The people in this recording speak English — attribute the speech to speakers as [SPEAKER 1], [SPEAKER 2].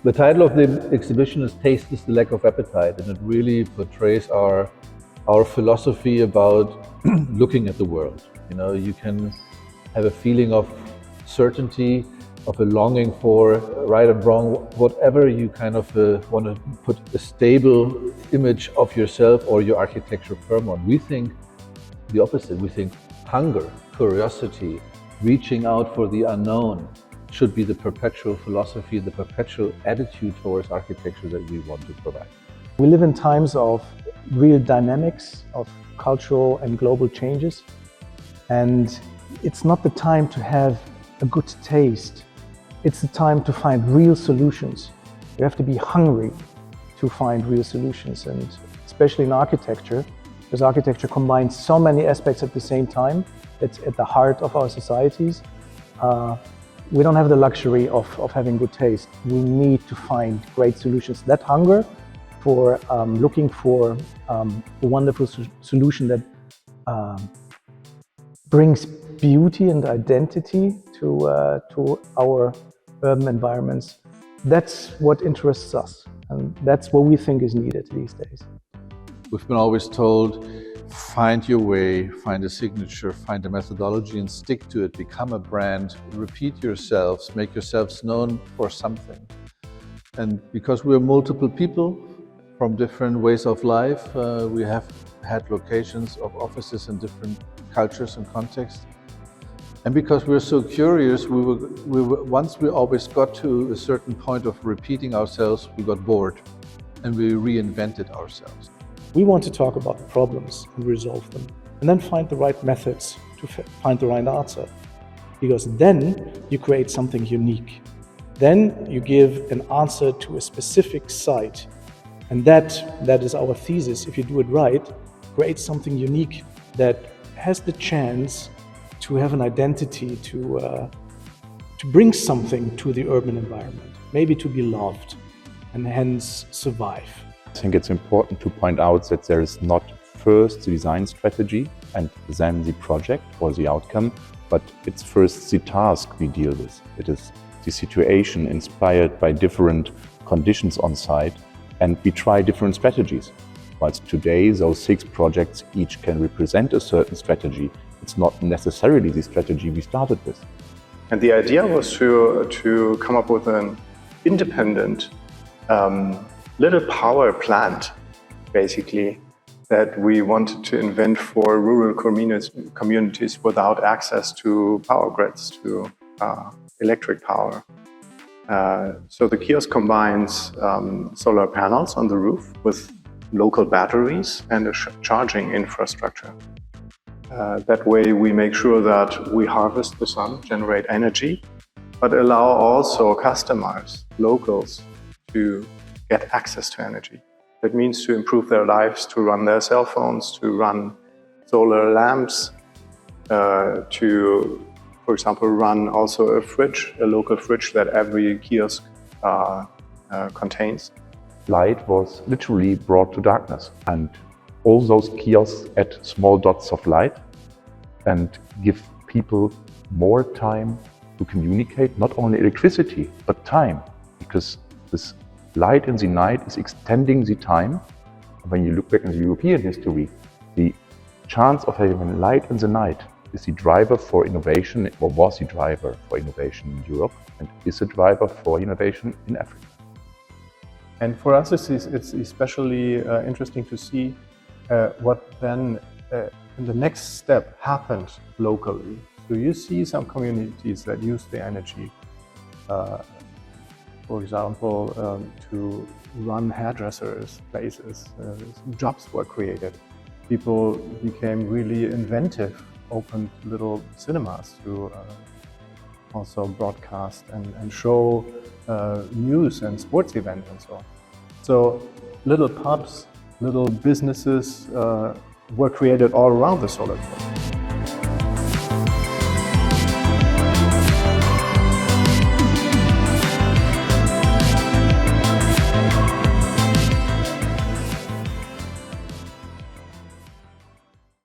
[SPEAKER 1] The title of the exhibition is Taste is the Lack of Appetite, and it really portrays our philosophy about looking at the world. You know, you can have a feeling of certainty, of a longing for right and wrong, whatever you kind of want to put a stable image of yourself or your architecture firm on. We think the opposite. We think hunger, curiosity, reaching out for the unknown should be the perpetual philosophy, the perpetual attitude towards architecture that we want to provide.
[SPEAKER 2] We live in times of real dynamics, of cultural and global changes, and it's not the time to have a good taste. It's the time to find real solutions. You have to be hungry to find real solutions, and especially in architecture, because architecture combines so many aspects at the same time. It's at the heart of our societies. We don't have the luxury of having good taste. We need to find great solutions. That hunger for looking for a wonderful solution that brings beauty and identity to our urban environments, that's what interests us. And that's what we think is needed these days.
[SPEAKER 1] We've been always told, find your way, find a signature, find a methodology and stick to it, become a brand, repeat yourselves, make yourselves known for something. And because we're multiple people from different ways of life, we have had locations of offices in different cultures and contexts. And because we're so curious, once we always got to a certain point of repeating ourselves, we got bored and we reinvented ourselves.
[SPEAKER 2] We want to talk about the problems and resolve them, and then find the right methods to find the right answer. Because then you create something unique. Then you give an answer to a specific site. And that is our thesis. If you do it right, create something unique that has the chance to have an identity, to bring something to the urban environment, maybe to be loved and hence survive.
[SPEAKER 3] I think it's important to point out that there is not first the design strategy and then the project or the outcome, but it's first the task we deal with. It is the situation inspired by different conditions on site, and we try different strategies. Whilst today those 6 projects each can represent a certain strategy, it's not necessarily the strategy we started with.
[SPEAKER 4] And the idea was to come up with an independent little power plant, basically, that we wanted to invent for rural communities without access to power grids, to electric power. So the kiosk combines solar panels on the roof with local batteries and a charging infrastructure. That way we make sure that we harvest the sun, generate energy, but allow also customers, locals, to get access to energy. That means to improve their lives, to run their cell phones, to run solar lamps, to, for example, run also a fridge, a local fridge that every kiosk contains.
[SPEAKER 3] Light was literally brought to darkness, and all those kiosks add small dots of light and give people more time to communicate, not only electricity, but time, because this light in the night is extending the time. When you look back in the European history, the chance of having light in the night is the driver for innovation, or was the driver for innovation in Europe, and is a driver for innovation in Africa.
[SPEAKER 5] And for us, it's especially interesting to see what then in the next step happened locally. So you see some communities that use the energy, for example, to run hairdressers' places. Jobs were created. People became really inventive, opened little cinemas to also broadcast and show news and sports events and so on. So little pubs, little businesses were created all around the solar farm.